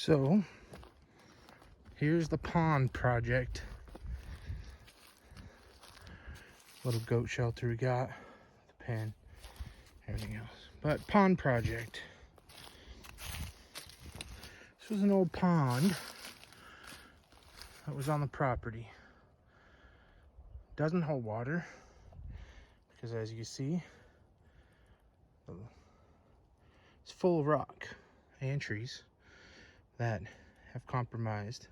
So here's the pond project. Little goat shelter we got, the pen, everything else. But pond project. This was an old pond that was on the property. Doesn't hold water because, as you see, it's full of rock and trees that have compromised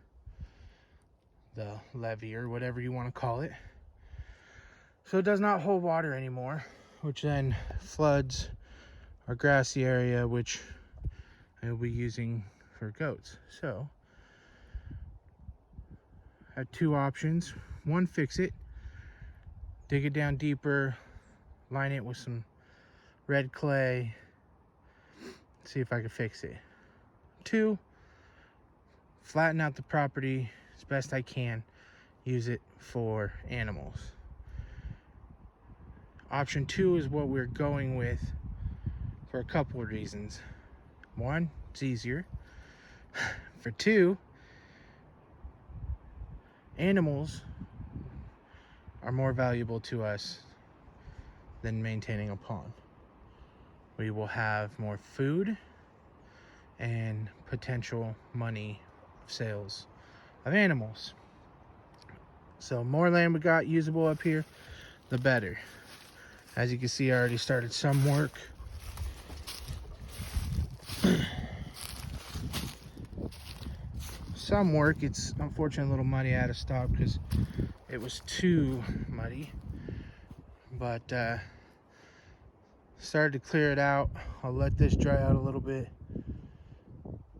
the levee, or whatever you want to call it. So it does not hold water anymore, which then floods our grassy area, which I will be using for goats. So I had two options. One, fix it, dig it down deeper, line it with some red clay, see if I could fix it. Two, flatten out the property as best I can, use it for animals. Option two is what we're going with for a couple of reasons. One, it's easier. For two, animals are more valuable to us than maintaining a pond. We will have more food and potential money sales of animals. So more land we got usable up here, the better. As you can see, I already started some work. It's unfortunately a little muddy, out of stock because it was too muddy. But started to clear it out. I'll let this dry out a little bit,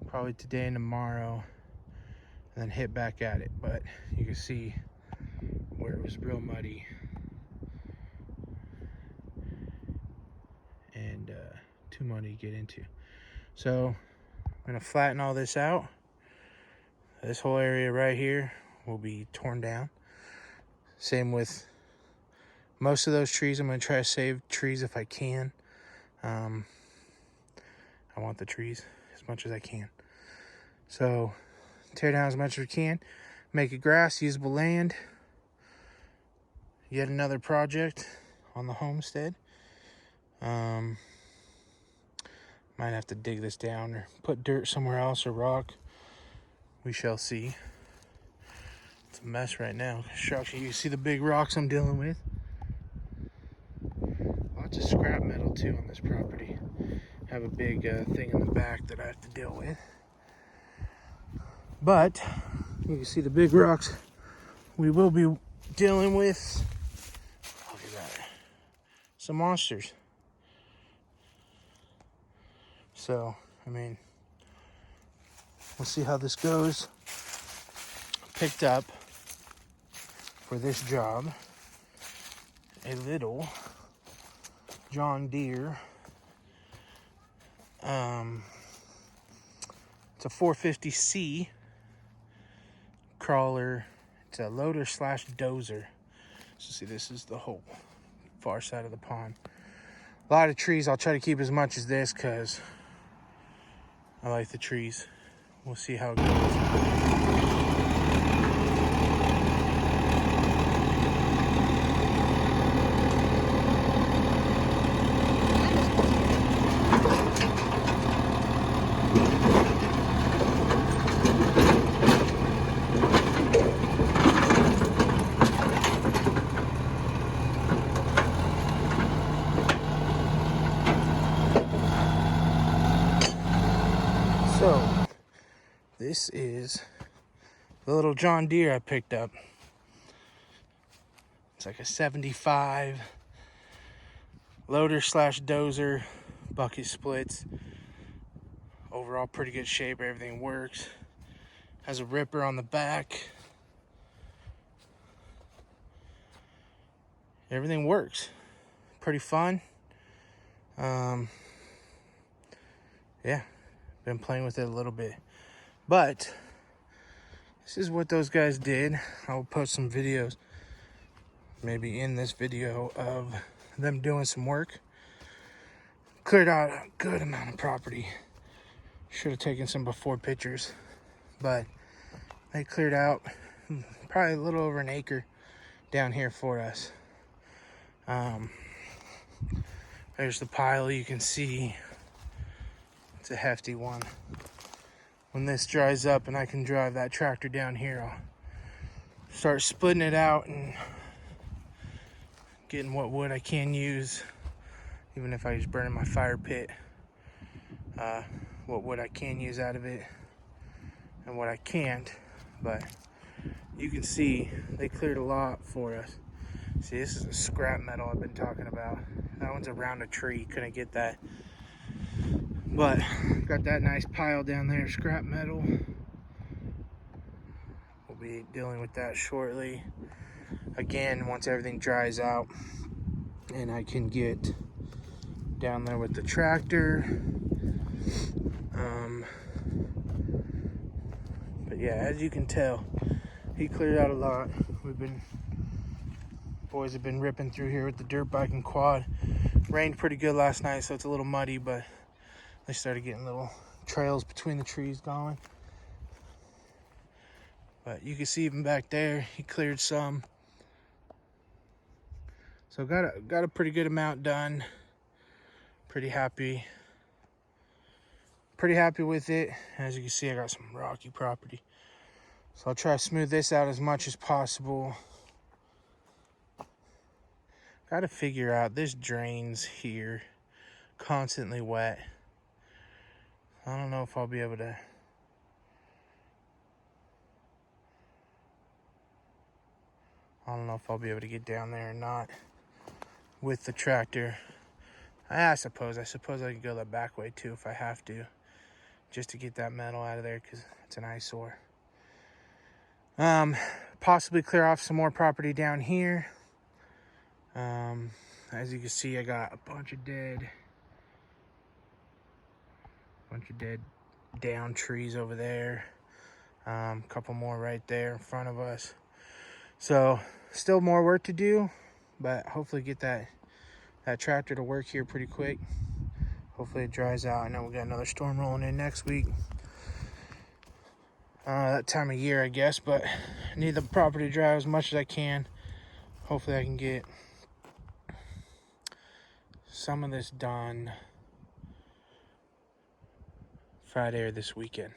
probably today and tomorrow, and then hit back at it. But you can see where it was real muddy and too muddy to get into. So I'm gonna flatten all this out. This whole area right here will be torn down. Same with most of those trees. I'm gonna try to save trees if I can. I want the trees as much as I can. So tear down as much as we can, make it grass, usable land. Yet another project on the homestead. Might have to dig this down or put dirt somewhere else or rock. We shall see. It's a mess right now. Construction, you see the big rocks I'm dealing with. Lots of scrap metal too on this property. Have a big thing in the back that I have to deal with. But you can see the big rocks we will be dealing with. Look at that. Some monsters. So, I mean, we'll see how this goes. Picked up for this job a little John Deere. It's a 450C crawler. It's a loader slash dozer. So see, this is the whole far side of the pond. A lot of trees. I'll try to keep as much as this because I like the trees. We'll see how it goes. So, this is the little John Deere I picked up. It's like a 75 loader slash dozer, bucket splits. Overall pretty good shape, everything works. Has a ripper on the back. Everything works. Pretty fun. Yeah. Been playing with it a little bit, but this is what those guys did. I'll post some videos maybe in this video of them doing some work. Cleared out a good amount of property. Should have taken some before pictures, but they cleared out probably a little over an acre down here for us. There's the pile you can see. It's a hefty one. When this dries up and I can drive that tractor down here, I'll start splitting it out and getting what wood I can use, even if I just burn in my fire pit, what wood I can use out of it and what I can't. But you can see they cleared a lot for us. See, this is the scrap metal I've been talking about. That one's around a tree, couldn't get that. But got that nice pile down there, scrap metal. We'll be dealing with that shortly. Again, once everything dries out and I can get down there with the tractor. But yeah, as you can tell, he cleared out a lot. Boys have been ripping through here with the dirt bike and quad. Rained pretty good last night, so it's a little muddy, but they started getting little trails between the trees going. But you can see even back there, he cleared some. So got a pretty good amount done. Pretty happy with it. As you can see, I got some rocky property. So I'll try to smooth this out as much as possible. Got to figure out, this drains here, constantly wet. I don't know if I'll be able to get down there or not with the tractor. I suppose I could go the back way too if I have to, just to get that metal out of there because it's an eyesore. Possibly clear off some more property down here. As you can see, I got a bunch of dead down trees over there. A couple more right there in front of us. So still more work to do, but hopefully get that tractor to work here pretty quick. Hopefully it dries out. I know we got another storm rolling in next week. That time of year, I guess, but I need the property to dry as much as I can. Hopefully I can get some of this done Friday or this weekend.